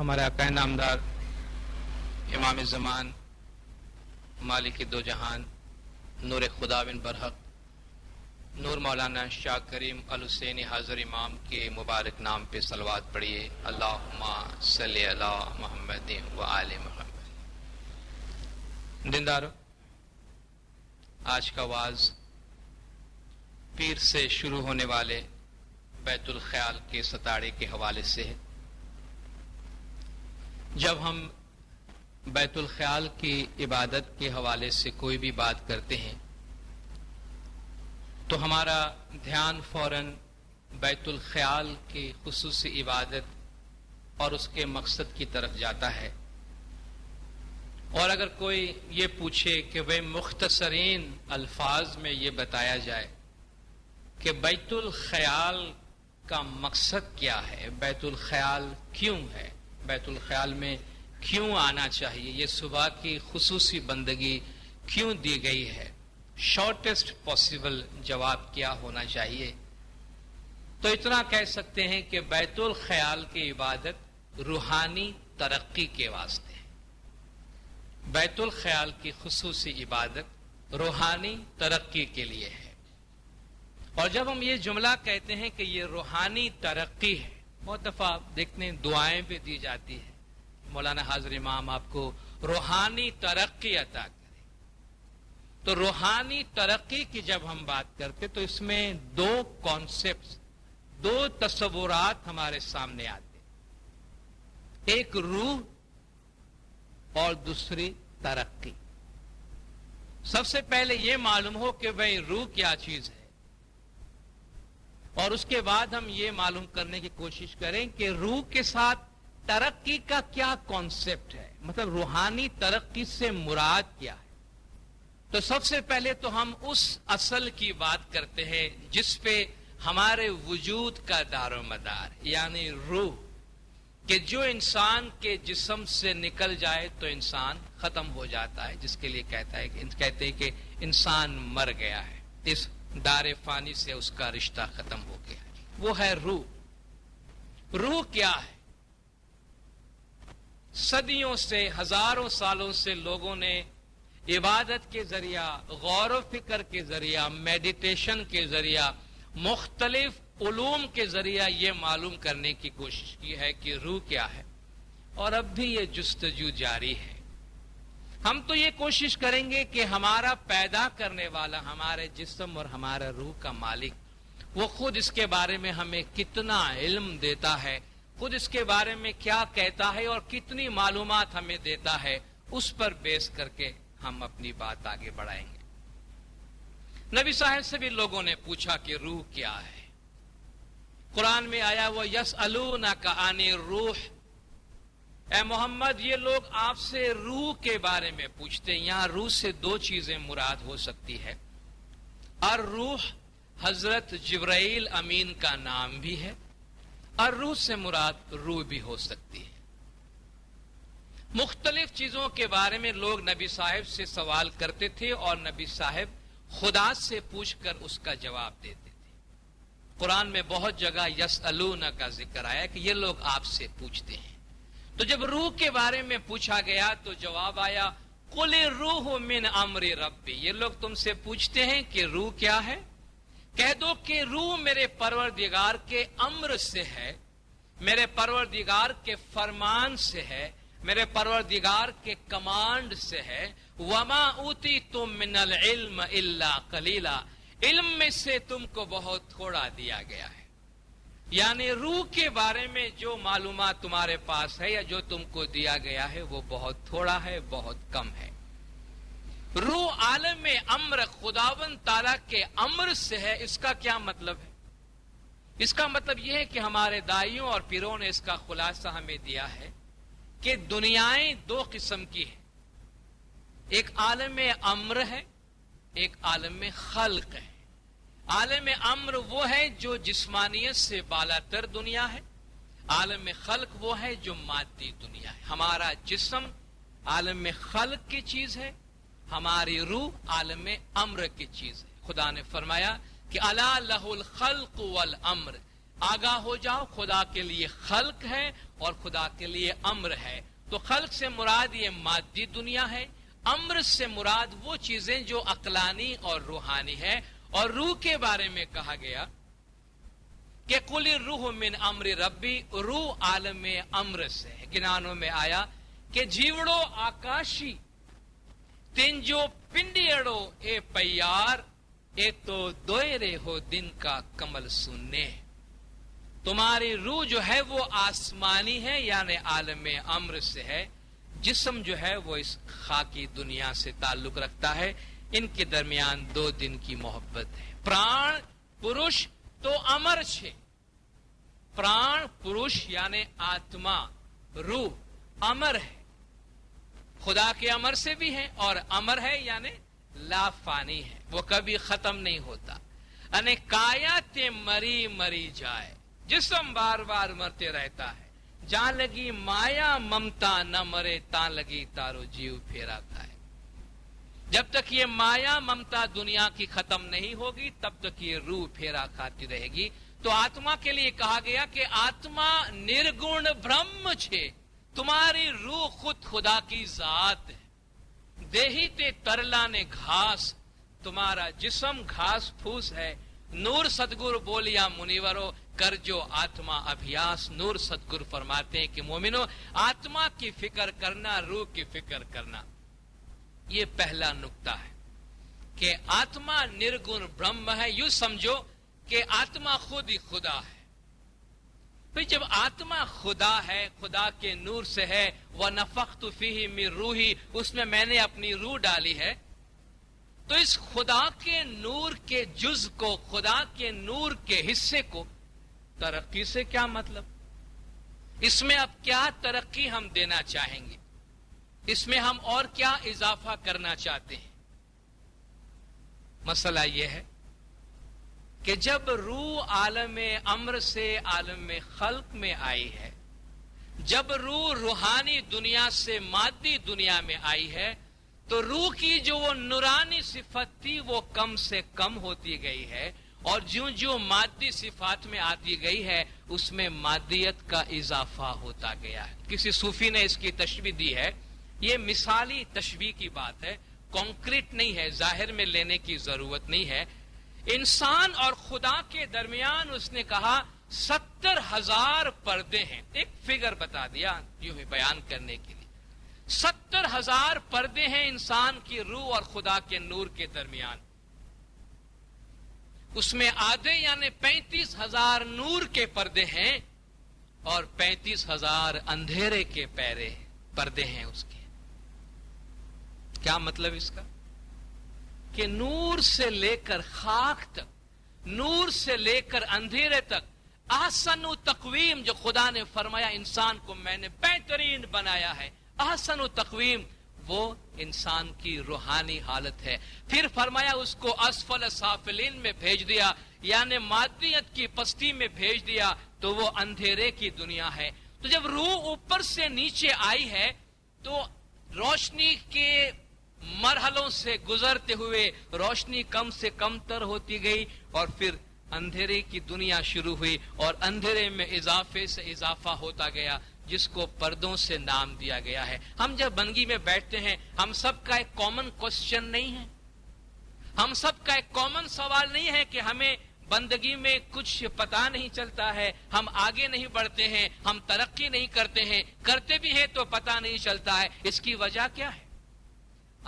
ہمارے آقا نامدار امام زمان مالک دو جہان نور خدا بن برحق نور مولانا شاہ کریم الحسینی حاضر امام کے مبارک نام پہ صلوات پڑھیے۔ اللہم صلی علی محمد و آل محمد۔ دیندارو، آج کا واعظ پیر سے شروع ہونے والے بیت الخیال کے ستاڑے کے حوالے سے ہے۔ جب ہم بیت الخیال کی عبادت کے حوالے سے کوئی بھی بات کرتے ہیں تو ہمارا دھیان فوراً بیت الخیال کی خصوصی عبادت اور اس کے مقصد کی طرف جاتا ہے۔ اور اگر کوئی یہ پوچھے کہ وہ مختصرین الفاظ میں یہ بتایا جائے کہ بیت الخیال کا مقصد کیا ہے، بیت الخیال کیوں ہے، بیت الخیال میں کیوں آنا چاہیے، یہ صبح کی خصوصی بندگی کیوں دی گئی ہے، شارٹیسٹ پاسبل جواب کیا ہونا چاہیے، تو اتنا کہہ سکتے ہیں کہ بیت الخیال کی عبادت روحانی ترقی کے واسطے ہے۔ بیت الخیال کی خصوصی عبادت روحانی ترقی کے لیے ہے۔ اور جب ہم یہ جملہ کہتے ہیں کہ یہ روحانی ترقی ہے، بہت دفعہ دیکھتے ہیں دعائیں بھی دی جاتی ہے، مولانا حاضر امام آپ کو روحانی ترقی عطا کرے۔ تو روحانی ترقی کی جب ہم بات کرتے تو اس میں دو کانسیپٹس، دو تصورات ہمارے سامنے آتے، ایک روح اور دوسری ترقی۔ سب سے پہلے یہ معلوم ہو کہ بھئی روح کیا چیز ہے، اور اس کے بعد ہم یہ معلوم کرنے کی کوشش کریں کہ روح کے ساتھ ترقی کا کیا کانسیپٹ ہے، مطلب روحانی ترقی سے مراد کیا ہے۔ تو سب سے پہلے تو ہم اس اصل کی بات کرتے ہیں جس پہ ہمارے وجود کا دار و مدار، یعنی روح، کہ جو انسان کے جسم سے نکل جائے تو انسان ختم ہو جاتا ہے، جس کے لیے کہتے ہیں کہ انسان مر گیا ہے، اس دار فانی سے اس کا رشتہ ختم ہو گیا، وہ ہے روح۔ روح کیا ہے؟ صدیوں سے، ہزاروں سالوں سے لوگوں نے عبادت کے ذریعہ، غور و فکر کے ذریعہ، میڈیٹیشن کے ذریعہ، مختلف علوم کے ذریعہ یہ معلوم کرنے کی کوشش کی ہے کہ روح کیا ہے، اور اب بھی یہ جستجو جاری ہے۔ ہم تو یہ کوشش کریں گے کہ ہمارا پیدا کرنے والا، ہمارے جسم اور ہمارا روح کا مالک، وہ خود اس کے بارے میں ہمیں کتنا علم دیتا ہے، خود اس کے بارے میں کیا کہتا ہے اور کتنی معلومات ہمیں دیتا ہے، اس پر بیس کر کے ہم اپنی بات آگے بڑھائیں گے۔ نبی صاحب سے بھی لوگوں نے پوچھا کہ روح کیا ہے۔ قرآن میں آیا وہ یسألونک عن الروح، اے محمد یہ لوگ آپ سے روح کے بارے میں پوچھتے ہیں۔ یہاں روح سے دو چیزیں مراد ہو سکتی ہے، اور روح حضرت جبرائیل امین کا نام بھی ہے، اور روح سے مراد روح بھی ہو سکتی ہے۔ مختلف چیزوں کے بارے میں لوگ نبی صاحب سے سوال کرتے تھے اور نبی صاحب خدا سے پوچھ کر اس کا جواب دیتے تھے۔ قرآن میں بہت جگہ یسألون کا ذکر آیا کہ یہ لوگ آپ سے پوچھتے ہیں۔ تو جب روح کے بارے میں پوچھا گیا تو جواب آیا قل الروح من امر ربی، یہ لوگ تم سے پوچھتے ہیں کہ روح کیا ہے، کہہ دو کہ روح میرے پروردگار کے امر سے ہے، میرے پروردگار کے فرمان سے ہے، میرے پروردگار کے کمانڈ سے ہے۔ وما اوتیتم من العلم الا قلیلا، علم میں سے تم کو بہت تھوڑا دیا گیا ہے، یعنی روح کے بارے میں جو معلومات تمہارے پاس ہے یا جو تم کو دیا گیا ہے وہ بہت تھوڑا ہے، بہت کم ہے۔ روح عالم امر خداوند تعالیٰ کے امر سے ہے، اس کا کیا مطلب ہے؟ اس کا مطلب یہ ہے کہ ہمارے دائیوں اور پیروں نے اس کا خلاصہ ہمیں دیا ہے کہ دنیائیں دو قسم کی ہیں، ایک عالم امر ہے، ایک عالم خلق ہے۔ عالم امر وہ ہے جو جسمانیت سے بالا تر دنیا ہے، عالم خلق وہ ہے جو مادی دنیا ہے۔ ہمارا جسم عالم خلق کی چیز ہے، ہماری روح عالم امر کی چیز ہے۔ خدا نے فرمایا کہ الا لہ الخلق والامر، آگاہ ہو جاؤ خدا کے لیے خلق ہے اور خدا کے لیے امر ہے. تو خلق سے مراد یہ مادی دنیا ہے، امر سے مراد وہ چیزیں جو عقلانی اور روحانی ہے. اور روح کے بارے میں کہا گیا کہ قل الروح من امر ربی، روح عالم امر سے ہے. گنانوں میں آیا کہ جیوڑو آکاشی تین جو پنڈیڑو اے پیار اے تو دوئرے ہو دن کا کمل سننے. تمہاری روح جو ہے وہ آسمانی ہے یعنی عالم امر سے ہے، جسم جو ہے وہ اس خاکی دنیا سے تعلق رکھتا ہے. ان کے درمیان 2 دن کی محبت ہے. پران پروش تو امر چھے، پران پروش یعنی آتما، روح امر ہے، خدا کے امر سے بھی ہے، اور امر ہے یعنی لا فانی ہے، وہ کبھی ختم نہیں ہوتا. یعنی کایات مری مری جائے، جسم بار بار مرتے رہتا ہے. جہاں لگی مایا ممتا نہ مرے تاں لگی تارو جیو پھیرا کھائے. جب تک یہ مایا ممتا دنیا کی ختم نہیں ہوگی تب تک یہ روح پھیرا کھاتی رہے گی. تو آتما کے لیے کہا گیا کہ آتما نرگن برہم چھے، تمہاری روح خود خدا کی ذات ہے. دیہی تے ترلا نے گھاس، تمہارا جسم گھاس پھوس ہے. نور صدگر بولیا منیورو کر جو آتما ابھیاس. نور صدگر فرماتے ہیں کہ مومنو آتما کی فکر کرنا، روح کی فکر کرنا. یہ پہلا نکتہ ہے کہ آتما نرگن برہم ہے. یوں سمجھو کہ آتما خود ہی خدا ہے. پھر جب آتما خدا ہے، خدا کے نور سے ہے، وَنَفَخْتُ فِيهِ مِن رُوحِي، اس میں نے اپنی روح ڈالی ہے. تو اس خدا کے نور کے جز کو، خدا کے نور کے حصے کو ترقی سے کیا مطلب؟ اس میں اب کیا ترقی ہم دینا چاہیں گے؟ اس میں ہم اور کیا اضافہ کرنا چاہتے ہیں؟ مسئلہ یہ ہے کہ جب روح عالم امر سے عالم خلق میں آئی ہے، جب روح روحانی دنیا سے مادی دنیا میں آئی ہے، تو روح کی جو وہ نورانی صفت تھی وہ کم سے کم ہوتی گئی ہے، اور جو مادی صفات میں آتی گئی ہے اس میں مادیت کا اضافہ ہوتا گیا ہے. کسی صوفی نے اس کی تشبیہ دی ہے، یہ مثالی تشبیہ کی بات ہے، کانکریٹ نہیں ہے، ظاہر میں لینے کی ضرورت نہیں ہے. انسان اور خدا کے درمیان اس نے کہا 70,000 پردے ہیں. ایک فگر بتا دیا یوں ہی بیان کرنے کے لیے. 70,000 پردے ہیں انسان کی روح اور خدا کے نور کے درمیان. اس میں آدھے یعنی 35,000 نور کے پردے ہیں اور 35,000 اندھیرے کے پردے ہیں اس کے. کیا مطلب اس کا؟ کہ نور سے لے کر خاک تک، نور سے لے کر اندھیرے تک، احسن و تقویم جو خدا نے فرمایا انسان کو میں نے بہترین بنایا ہے، احسن و تقویم وہ انسان کی روحانی حالت ہے. پھر فرمایا اس کو اسفل سافلین میں بھیج دیا، یعنی مادیت کی پستی میں بھیج دیا، تو وہ اندھیرے کی دنیا ہے. تو جب روح اوپر سے نیچے آئی ہے تو روشنی کے مرحلوں سے گزرتے ہوئے روشنی کم سے کم تر ہوتی گئی، اور پھر اندھیرے کی دنیا شروع ہوئی، اور اندھیرے میں اضافے سے اضافہ ہوتا گیا، جس کو پردوں سے نام دیا گیا ہے. ہم جب بندگی میں بیٹھتے ہیں، ہم سب کا ایک کامن کوسچن نہیں ہے، ہم سب کا ایک کامن سوال نہیں ہے کہ ہمیں بندگی میں کچھ پتا نہیں چلتا ہے، ہم آگے نہیں بڑھتے ہیں، ہم ترقی نہیں کرتے ہیں، کرتے بھی ہیں تو پتا نہیں چلتا ہے. اس کی وجہ کیا ہے؟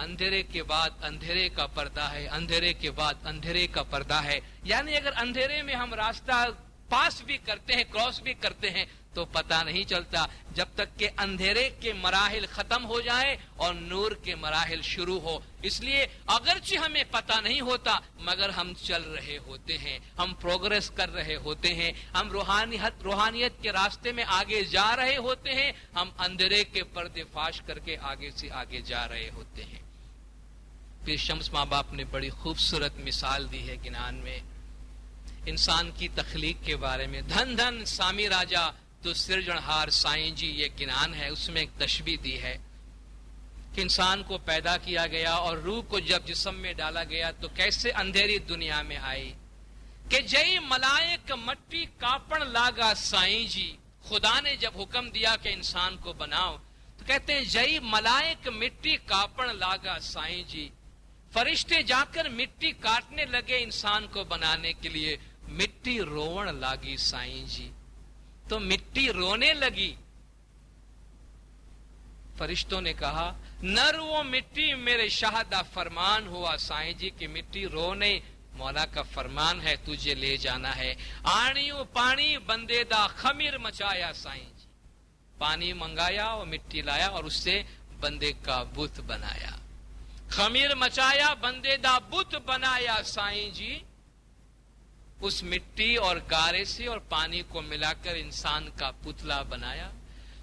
اندھیرے کے بعد اندھیرے کا پردہ ہے، اندھیرے کے بعد اندھیرے کا پردہ ہے. یعنی اگر اندھیرے میں ہم راستہ پاس بھی کرتے ہیں، کراس بھی کرتے ہیں، تو پتہ نہیں چلتا جب تک کہ اندھیرے کے مراحل ختم ہو جائے اور نور کے مراحل شروع ہو. اس لیے اگرچہ ہمیں پتہ نہیں ہوتا مگر ہم چل رہے ہوتے ہیں، ہم پروگریس کر رہے ہوتے ہیں، ہم روحانیت کے راستے میں آگے جا رہے ہوتے ہیں، ہم اندھیرے کے پردے فاش کر کے آگے سے آگے جا رہے ہوتے ہیں. پھر شمس ماں باپ نے بڑی خوبصورت مثال دی ہے گنان میں انسان کی تخلیق کے بارے میں. دھن دھن سامی راجا تو سرجنہار سائیں جی، یہ گنان ہے، اس میں ایک تشبیہ دی ہے کہ انسان کو پیدا کیا گیا اور روح کو جب جسم میں ڈالا گیا تو کیسے اندھیری دنیا میں آئی، کہ جئی ملائک مٹی کاپن لاگا سائیں جی. خدا نے جب حکم دیا کہ انسان کو بناؤ تو کہتے ہیں جئی ملائک مٹی کاپن لاگا سائیں جی. فرشتے جا کر مٹی کاٹنے لگے انسان کو بنانے کے لیے. مٹی روون لاگی سائیں جی. تو مٹی رونے لگی. فرشتوں نے کہا نر وہ مٹی میرے شاہ دا فرمان ہوا سائیں جی کہ مٹی رونے مولا کا فرمان ہے تجھے لے جانا ہے. آنیو پانی بندے دا خمیر مچایا سائیں جی. پانی منگایا اور مٹی لایا اور اس سے بندے کا بت بنایا. خمیر مچایا بندے دا بت بنایا سائیں جی. اس مٹی اور گارے سے اور پانی کو ملا کر انسان کا پتلا بنایا.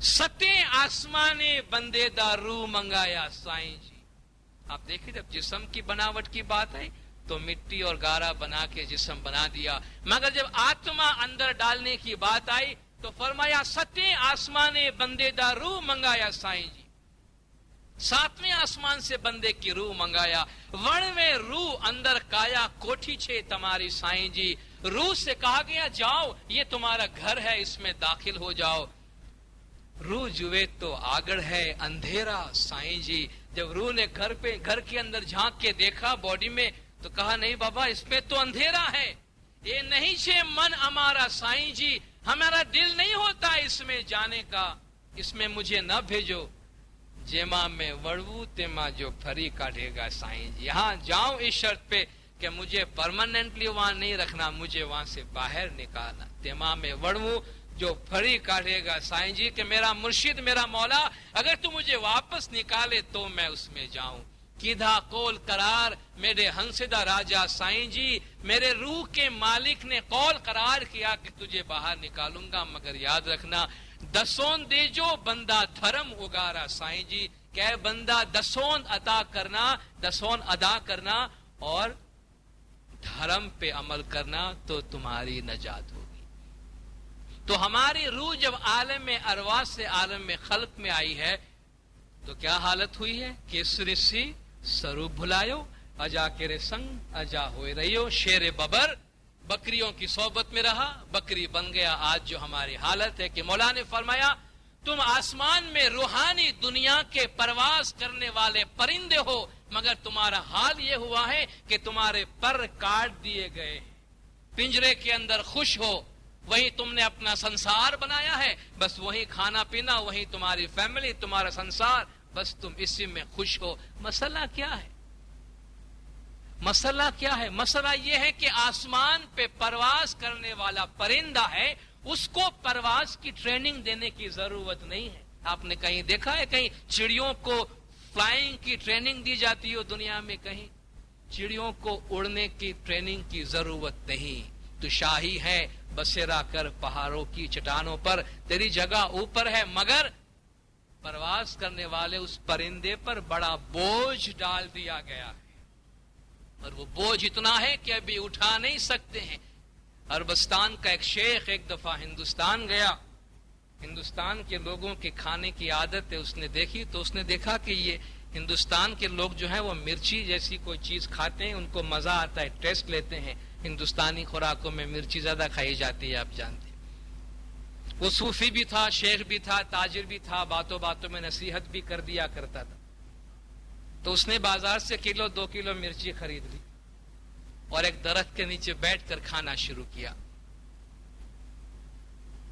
ستیں آسمانے بندے دا روح منگایا سائیں جی. آپ دیکھیں جب جسم کی بناوٹ کی بات ہے تو مٹی اور گارا بنا کے جسم بنا دیا, مگر جب آتما اندر ڈالنے کی بات آئی تو فرمایا ستیں آسمانے بندے دا روح منگایا سائیں جی. ساتویں آسمان سے بندے کی روح منگایا. وڑویں روح اندر کایا کوٹھی چھے تمہاری سائیں جی. روح سے کہا گیا جاؤ یہ تمہارا گھر ہے اس میں داخل ہو جاؤ. روح جوے تو آگڑ ہے اندھیرا سائیں جی. جب روح نے گھر کے اندر جھانک کے دیکھا باڈی میں تو کہا نہیں بابا اس میں تو اندھیرا ہے. یہ نہیں چھے من ہمارا سائیں جی, ہمارا دل نہیں ہوتا اس میں جانے کا, اس میں مجھے نہ بھیجو. جیما میں وڑو تیما جو پھری کاٹے گا سائیں جی. یہاں جاؤں اس شرط پہ کہ مجھے پرماننٹلی وہاں نہیں رکھنا, مجھے وہاں سے باہر نکالنا. تیما میں وڑو جو پھری کاٹے گا سائیں جی کہ میرا مرشد میرا مولا اگر تو مجھے واپس نکالے تو میں اس میں جاؤں. کیدھا قول قرار میرے ہنسدہ راجا سائیں جی. میرے روح کے مالک نے قول قرار کیا کہ تجھے باہر نکالوں گا, مگر یاد رکھنا دسون دے جو بندہ دھرم اگارا سائیں جی. کہ بندہ دسون عطا کرنا, دسون ادا کرنا اور دھرم پہ عمل کرنا تو تمہاری نجات ہوگی. تو ہماری روح جب عالم ارواح سے عالم خلق میں آئی ہے تو کیا حالت ہوئی ہے؟ کیسرسی سروپ بھلایو اجا کرے سنگ اجا ہوئے رہیو. شیر ببر بکریوں کی صحبت میں رہا, بکری بن گیا. آج جو ہماری حالت ہے کہ مولا نے فرمایا تم آسمان میں روحانی دنیا کے پرواز کرنے والے پرندے ہو, مگر تمہارا حال یہ ہوا ہے کہ تمہارے پر کاٹ دیے گئے, پنجرے کے اندر خوش ہو. وہی تم نے اپنا سنسار بنایا ہے, بس وہی کھانا پینا, وہی تمہاری فیملی, تمہارا سنسار, بس تم اسی میں خوش ہو. مسئلہ کیا ہے؟ مسئلہ کیا ہے؟ مسئلہ یہ ہے کہ آسمان پہ پرواز کرنے والا پرندہ ہے, اس کو پرواز کی ٹریننگ دینے کی ضرورت نہیں ہے. آپ نے کہیں دیکھا ہے کہیں چڑیوں کو فلائنگ کی ٹریننگ دی جاتی ہو دنیا میں؟ کہیں چڑیوں کو اڑنے کی ٹریننگ کی ضرورت نہیں. تو شاہی ہے بسیرا کر پہاڑوں کی چٹانوں پر, تیری جگہ اوپر ہے, مگر پرواز کرنے والے اس پرندے پر بڑا بوجھ ڈال دیا گیا ہے, اور وہ بوجھ اتنا ہے کہ ابھی اٹھا نہیں سکتے ہیں. عربستان کا ایک شیخ ایک دفعہ ہندوستان گیا. ہندوستان کے لوگوں کے کھانے کی عادت ہے, اس نے دیکھی تو اس نے دیکھا کہ یہ ہندوستان کے لوگ جو ہیں وہ مرچی جیسی کوئی چیز کھاتے ہیں, ان کو مزہ آتا ہے, ٹیسٹ لیتے ہیں. ہندوستانی خوراکوں میں مرچی زیادہ کھائی جاتی ہے, آپ جانتے ہیں. وہ صوفی بھی تھا, شیخ بھی تھا, تاجر بھی تھا, باتوں باتوں میں نصیحت بھی کر دیا کرتا تھا. تو اس نے بازار سے 1-2 کلو مرچی خرید لی اور ایک درخت کے نیچے بیٹھ کر کھانا شروع کیا.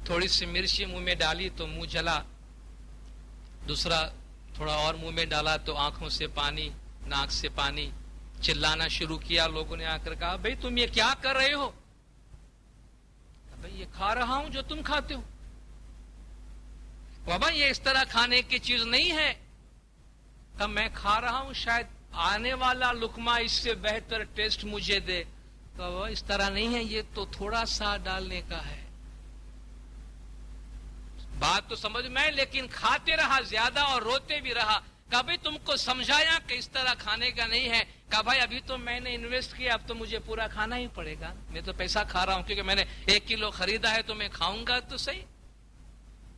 تھوڑی سی مرچی منہ میں ڈالی تو منہ جلا, دوسرا تھوڑا اور منہ میں ڈالا تو آنکھوں سے پانی, ناک سے پانی, چلانا شروع کیا. لوگوں نے آ کر کہا بھئی تم یہ کیا کر رہے ہو؟ بھئی یہ کھا رہا ہوں جو تم کھاتے ہو. بابا یہ اس طرح کھانے کی چیز نہیں ہے. تب میں کھا رہا ہوں, شاید آنے والا لقمہ اس سے بہتر ٹیسٹ مجھے دے. تو اس طرح نہیں ہے, یہ تو تھوڑا سا ڈالنے کا ہے. بات تو سمجھ میں, لیکن کھاتے رہا زیادہ اور روتے بھی رہا. کہا بھائی تم کو سمجھایا کہ اس طرح کھانے کا نہیں ہے. کہا بھائی ابھی تو میں نے انویسٹ کیا, اب تو مجھے پورا کھانا ہی پڑے گا. میں تو پیسہ کھا رہا ہوں کیونکہ میں نے 1 کلو خریدا ہے تو میں کھاؤں گا تو صحیح.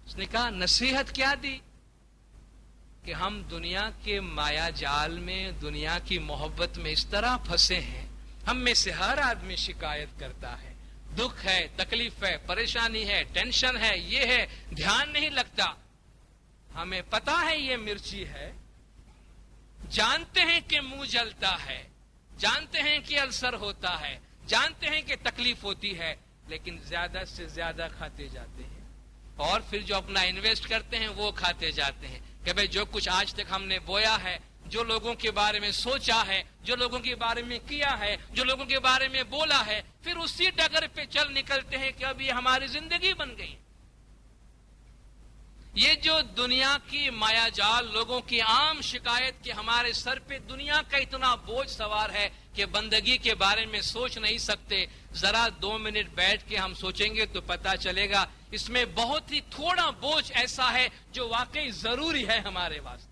اس نے کہا نصیحت کیا دی کہ ہم دنیا کے مایا جال میں, دنیا کی محبت میں اس طرح پھنسے ہیں. ہم میں سے ہر آدمی شکایت کرتا ہے دکھ ہے، تکلیف ہے، پریشانی ہے، ٹینشن ہے، یہ ہے، دھیان نہیں لگتا. ہمیں پتا ہے یہ مرچی ہے، جانتے ہیں کہ منہ جلتا ہے، جانتے ہیں کہ السر ہوتا ہے، جانتے ہیں کہ تکلیف ہوتی ہے، لیکن زیادہ سے زیادہ کھاتے جاتے ہیں. اور پھر جو اپنا انویسٹ کرتے ہیں وہ کھاتے جاتے ہیں کہ بھئی جو کچھ آج تک ہم نے بویا ہے، جو لوگوں کے بارے میں سوچا ہے، جو لوگوں کے بارے میں کیا ہے، جو لوگوں کے بارے میں بولا ہے، پھر اسی ڈگر پہ چل نکلتے ہیں کہ اب یہ ہماری زندگی بن گئی. یہ جو دنیا کی مایا جال، لوگوں کی عام شکایت کہ ہمارے سر پہ دنیا کا اتنا بوجھ سوار ہے کہ بندگی کے بارے میں سوچ نہیں سکتے. ذرا 2 منٹ بیٹھ کے ہم سوچیں گے تو پتا چلے گا اس میں بہت ہی تھوڑا بوجھ ایسا ہے جو واقعی ضروری ہے ہمارے واسطے.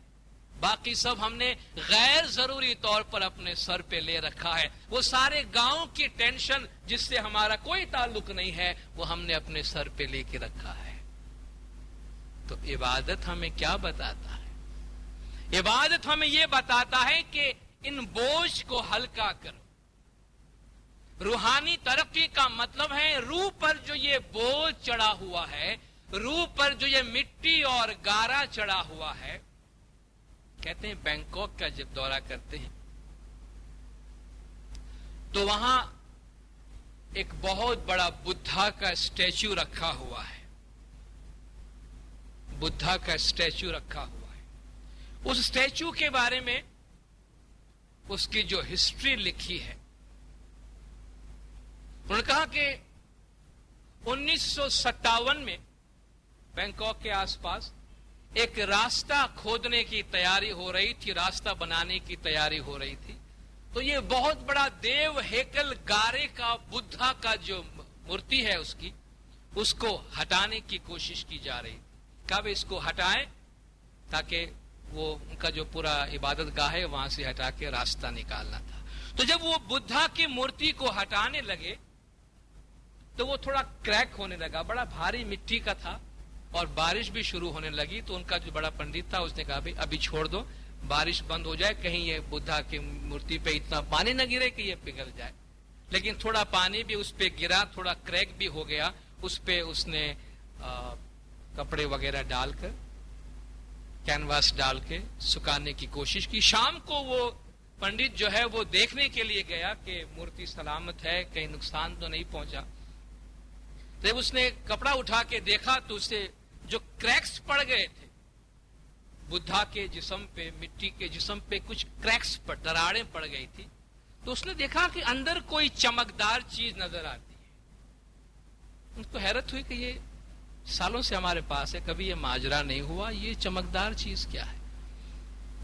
باقی سب ہم نے غیر ضروری طور پر اپنے سر پہ لے رکھا ہے. وہ سارے گاؤں کی ٹینشن جس سے ہمارا کوئی تعلق نہیں ہے وہ ہم نے اپنے سر پہ لے کے رکھا ہے. تو عبادت ہمیں کیا بتاتا ہے؟ عبادت ہمیں یہ بتاتا ہے کہ ان بوجھ کو ہلکا کرو. روحانی ترقی کا مطلب ہے روح پر جو یہ بوجھ چڑھا ہوا ہے، روح پر جو یہ مٹی اور گارا چڑھا ہوا ہے. کہتے ہیں بینکاک کا جب دورہ کرتے ہیں تو وہاں ایک بہت بڑا بدھا کا اسٹیچو رکھا ہوا ہے. بدھا کا اسٹیچو رکھا ہوا ہے. اس اسٹیچو کے بارے میں اس کی جو ہسٹری لکھی ہے، انہوں نے کہا کہ 1957 میں بینکاک کے آس پاس ایک راستہ کھودنے کی تیاری ہو رہی تھی، راستہ بنانے کی تیاری ہو رہی تھی. تو یہ بہت بڑا دیو ہیکل گارے کا بدھا کا جو مورتی ہے اس کو ہٹانے کی کوشش کی جا رہی. کب اس کو ہٹائیں تاکہ وہ ان کا جو پورا عبادت گاہ ہے وہاں سے ہٹا کے راستہ نکالنا تھا. تو جب وہ بدھا کی مورتی کو ہٹانے لگے تو وہ تھوڑا کریک ہونے لگا، بڑا بھاری مٹی کا تھا اور بارش بھی شروع ہونے لگی. تو ان کا جو بڑا پنڈت تھا اس نے کہا بھائی ابھی چھوڑ دو، بارش بند ہو جائے، کہیں یہ بدھا کی مورتی پہ اتنا پانی نہ گرے کہ یہ پگھل جائے. لیکن تھوڑا پانی بھی اس پہ گرا، تھوڑا کریک بھی ہو گیا. اس پہ اس نے کپڑے وغیرہ ڈال کر، کینواس ڈال کے سکھانے کی کوشش کی. شام کو وہ پنڈت جو ہے وہ دیکھنے کے لیے گیا کہ مورتی سلامت ہے، کہیں نقصان تو نہیں پہنچا. جب اس نے کپڑا اٹھا کے دیکھا تو اسے جو کریکس پڑ گئے تھے بدھا کے جسم پہ، مٹی کے جسم پہ کچھ کریکس پر دراڑیں پڑ گئی تھی. تو اس نے دیکھا کہ اندر کوئی چمکدار چیز نظر آتی ہے. ان کو حیرت ہوئی کہ یہ سالوں سے ہمارے پاس ہے، کبھی یہ ماجرا نہیں ہوا، یہ چمکدار چیز کیا ہے.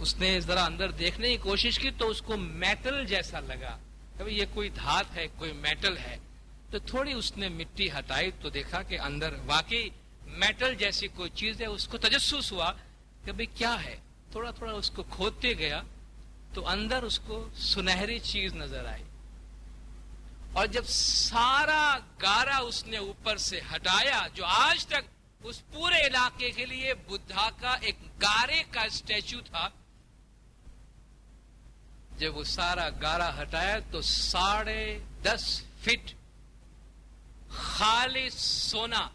اس نے ذرا اندر دیکھنے کی کوشش کی تو اس کو میٹل جیسا لگا، کبھی یہ کوئی دھات ہے، کوئی میٹل ہے. تو تھوڑی اس نے مٹی ہٹائی تو دیکھا کہ اندر واقعی میٹل جیسی کوئی چیز ہے. اس کو تجسس ہوا کہ بھئی کیا ہے. تھوڑا تھوڑا اس کو کھودتے گیا تو اندر اس کو سنہری چیز نظر آئی. اور جب سارا گارا اس نے اوپر سے ہٹایا، جو آج تک اس پورے علاقے کے لیے بدھا کا ایک گارے کا اسٹیچو تھا، جب وہ سارا گارا ہٹایا تو 10.5 فٹ خالص سونا،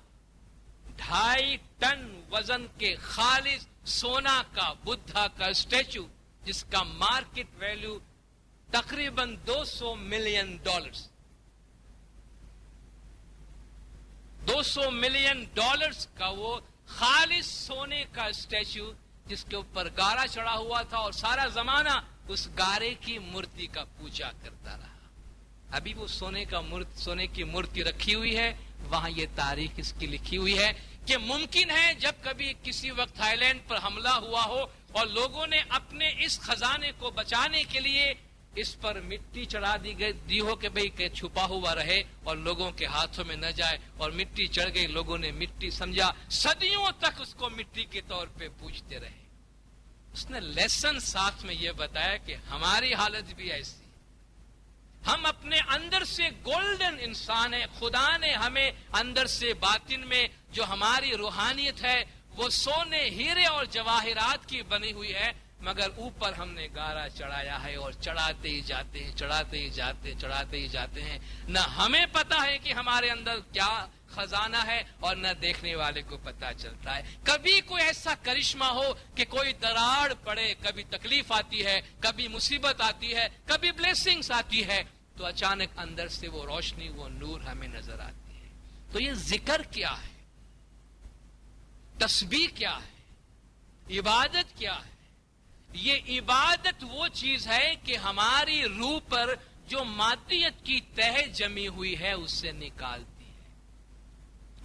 2.5 ٹن وزن کے خالص سونا کا بدھا کا اسٹیچو، جس کا مارکیٹ ویلیو تقریباً $200 ملین، $200 ملین کا وہ خالص سونے کا اسٹیچو جس کے اوپر گارا چڑھا ہوا تھا اور سارا زمانہ اس گارے کی مورتی کا پوجا کرتا رہا. ابھی وہ سونے کی مورتی رکھی ہوئی ہے. وہاں یہ تاریخ اس کی لکھی ہوئی ہے کہ ممکن ہے جب کبھی کسی وقت تھائی لینڈ پر حملہ ہوا ہو اور لوگوں نے اپنے اس خزانے کو بچانے کے لیے اس پر مٹی چڑھا دی ہو کہ بھئی کہ چھپا ہوا رہے اور لوگوں کے ہاتھوں میں نہ جائے، اور مٹی چڑھ گئی، لوگوں نے مٹی سمجھا، صدیوں تک اس کو مٹی کے طور پہ پوجتے رہے. اس نے لیسن ساتھ میں یہ بتایا کہ ہماری حالت بھی ایسی، ہم اپنے اندر سے گولڈن انسان ہیں. خدا نے ہمیں اندر سے باطن میں جو ہماری روحانیت ہے وہ سونے، ہیرے اور جواہرات کی بنی ہوئی ہے، مگر اوپر ہم نے گارا چڑھایا ہے اور چڑھاتے ہی جاتے ہیں، چڑھاتے ہی جاتے ہیں. نہ ہمیں پتا ہے کہ ہمارے اندر کیا خزانہ ہے اور نہ دیکھنے والے کو پتا چلتا ہے. کبھی کوئی ایسا کرشمہ ہو کہ کوئی دراڑ پڑے، کبھی تکلیف آتی ہے، کبھی مصیبت آتی ہے، کبھی بلیسنگز آتی ہے، تو اچانک اندر سے وہ روشنی، وہ نور ہمیں نظر آتی ہے. تو یہ ذکر کیا ہے؟ تسبیح کیا ہے؟ عبادت کیا ہے؟ یہ عبادت وہ چیز ہے کہ ہماری روح پر جو مادیت کی تہ جمی ہوئی ہے اس سے نکالتی ہے.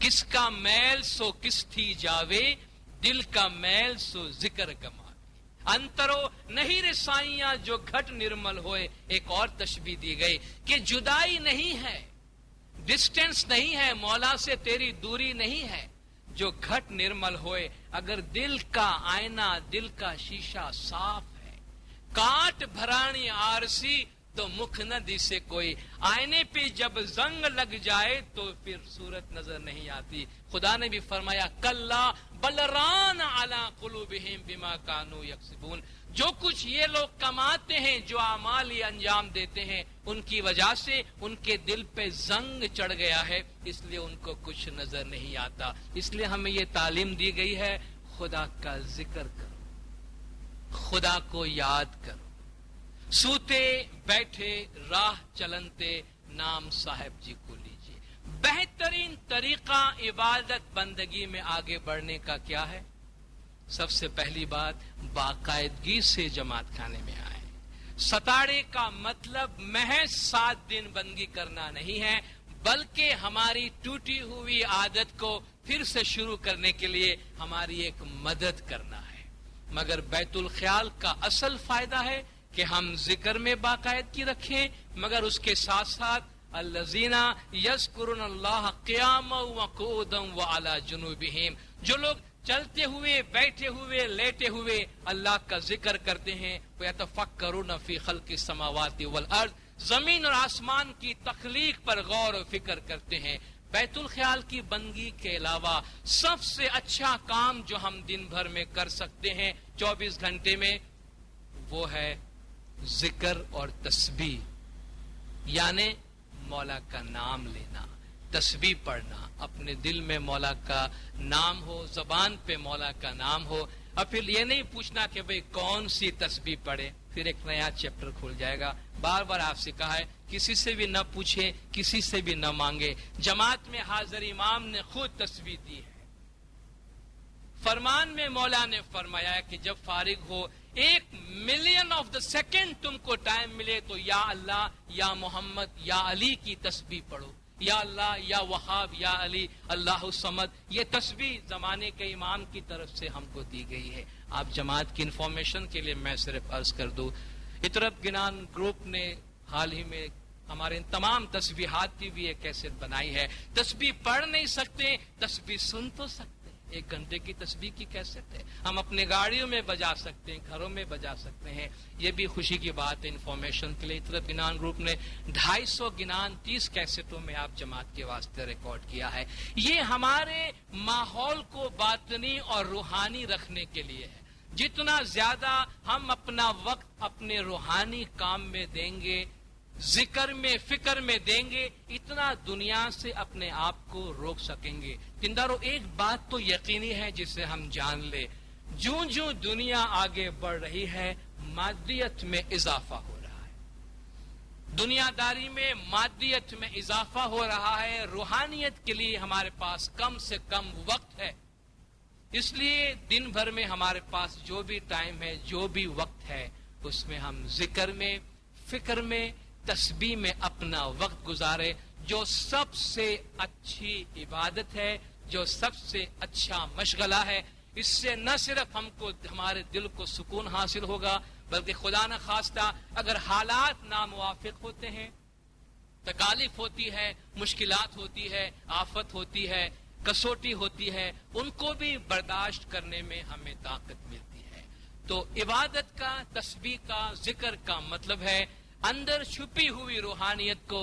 کس کا میل سو کس تھی جاوے، دل کا میل سو ذکر کما. انترو نہیں رسائیاں جو گھٹ نرمل ہوئے. ایک اور تشبیہ دی گئی کہ جدائی نہیں ہے، ڈسٹینس نہیں ہے، مولا سے تیری دوری نہیں ہے. جو گھٹ نرمل ہوئے، اگر دل کا آئینہ، دل کا شیشہ صاف ہے، کاٹ بھرانی آرسی تو مکھ نہ دسے کوئی. آئینے پہ جب زنگ لگ جائے تو پھر صورت نظر نہیں آتی. خدا نے بھی فرمایا کلا بل ران علی قلوبہم بما کانوا یکسبون. جو کچھ یہ لوگ کماتے ہیں، جو اعمال یہ انجام دیتے ہیں، ان کی وجہ سے ان کے دل پہ زنگ چڑھ گیا ہے، اس لیے ان کو کچھ نظر نہیں آتا. اس لیے ہمیں یہ تعلیم دی گئی ہے خدا کا ذکر کرو، خدا کو یاد کرو. سوتے بیٹھے راہ چلنتے نام صاحب جی کو لیجیے. بہترین طریقہ عبادت بندگی میں آگے بڑھنے کا کیا ہے؟ سب سے پہلی بات، باقاعدگی سے جماعت خانے میں آئے. ستاڑے کا مطلب محض 7 دن بندگی کرنا نہیں ہے، بلکہ ہماری ٹوٹی ہوئی عادت کو پھر سے شروع کرنے کے لیے ہماری ایک مدد کرنا ہے. مگر بیت الخیال کا اصل فائدہ ہے کہ ہم ذکر میں باقاعدگی رکھیں، مگر اس کے ساتھ ساتھ الذین یذکرون اللہ قیاما وقعودا وعلی جنوبہم، جو لوگ چلتے ہوئے، بیٹھے ہوئے، لیٹے ہوئے اللہ کا ذکر کرتے ہیں. وَيَتَفَكَّرُونَ فِي خَلْقِ السَّمَاوَاتِ وَالْأَرْضِ، زمین اور آسمان کی تخلیق پر غور و فکر کرتے ہیں. بیت الخیال کی بندگی کے علاوہ سب سے اچھا کام جو ہم دن بھر میں کر سکتے ہیں 24 گھنٹے میں، وہ ہے ذکر اور تسبیح. یعنی مولا کا نام لینا، تسبیح پڑھنا، اپنے دل میں مولا کا نام ہو، زبان پہ مولا کا نام ہو. اور پھر یہ نہیں پوچھنا کہ بھئی کون سی تسبیح پڑھے، پھر ایک نیا چیپٹر کھل جائے گا. بار بار آپ سے کہا ہے کسی سے بھی نہ پوچھیں، کسی سے بھی نہ مانگے. جماعت میں حاضر امام نے خود تسبیح دی ہے. فرمان میں مولا نے فرمایا کہ جب فارغ ہو 1,000,000 آف دا سیکنڈ تم کو ٹائم ملے تو یا اللہ، یا محمد، یا علی کی تسبیح پڑھو. یا اللہ، یا وہاب، یا علی، اللہ الصمد. یہ تسبیح زمانے کے امام کی طرف سے ہم کو دی گئی ہے. آپ جماعت کی انفارمیشن کے لیے میں صرف عرض کر دوں، اطرب گنان گروپ نے حال ہی میں ہمارے ان تمام تسبیحات کی بھی ایک کیسٹ بنائی ہے. تسبیح پڑھ نہیں سکتے، تسبیح سن تو سکتے. 1 گھنٹے کی تسبیح کی کیسٹ ہے، ہم اپنے گاڑیوں میں بجا سکتے ہیں، گھروں میں بجا سکتے ہیں. یہ بھی خوشی کی بات ہے. انفارمیشن کے لیے اطرب گنان گروپ نے 250 گنان 30 کیسٹوں میں آپ جماعت کے واسطے ریکارڈ کیا ہے. یہ ہمارے ماحول کو باطنی اور روحانی رکھنے کے لیے ہے. جتنا زیادہ ہم اپنا وقت اپنے روحانی کام میں دیں گے، ذکر میں، فکر میں دیں گے، اتنا دنیا سے اپنے آپ کو روک سکیں گے. تندارو ایک بات تو یقینی ہے جسے ہم جان لے، جوں جوں دنیا آگے بڑھ رہی ہے مادیت میں اضافہ ہو رہا ہے. دنیا داری میں مادیت میں اضافہ ہو رہا ہے. روحانیت کے لیے ہمارے پاس کم سے کم وقت ہے. اس لیے دن بھر میں ہمارے پاس جو بھی ٹائم ہے، جو بھی وقت ہے، اس میں ہم ذکر میں، فکر میں، تسبیح میں اپنا وقت گزارے. جو سب سے اچھی عبادت ہے، جو سب سے اچھا مشغلہ ہے. اس سے نہ صرف ہم کو ہمارے دل کو سکون حاصل ہوگا، بلکہ خدا نہ خواستہ اگر حالات ناموافق ہوتے ہیں، تکالیف ہوتی ہے، مشکلات ہوتی ہے، آفت ہوتی ہے، کسوٹی ہوتی ہے، ان کو بھی برداشت کرنے میں ہمیں طاقت ملتی ہے. تو عبادت کا، تسبیح کا، ذکر کا مطلب ہے اندر چھپی ہوئی روحانیت کو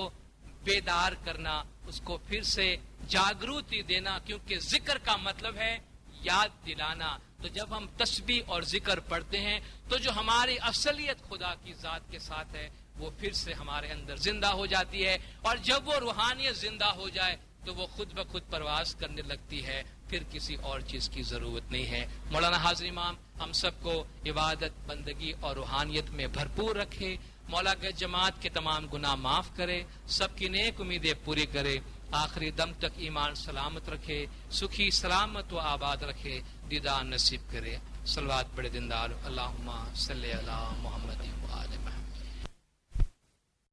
بیدار کرنا، اس کو پھر سے جاگروتی دینا. کیونکہ ذکر کا مطلب ہے یاد دلانا. تو جب ہم تسبیح اور ذکر پڑھتے ہیں تو جو ہماری اصلیت خدا کی ذات کے ساتھ ہے وہ پھر سے ہمارے اندر زندہ ہو جاتی ہے, اور جب وہ روحانیت زندہ ہو جائے تو وہ خود بخود پرواز کرنے لگتی ہے, پھر کسی اور چیز کی ضرورت نہیں ہے. مولانا حاضر امام ہم سب کو عبادت, بندگی اور روحانیت میں بھرپور رکھے. مولا کے جماعت کے تمام گناہ معاف کرے, سب کی نیک امیدیں پوری کرے, آخری دم تک ایمان سلامت رکھے, سکھی سلامت و آباد رکھے, دیدار نصیب کرے. صلوات پڑھے دیندار. اللہم صلی علی محمد و آل محمد.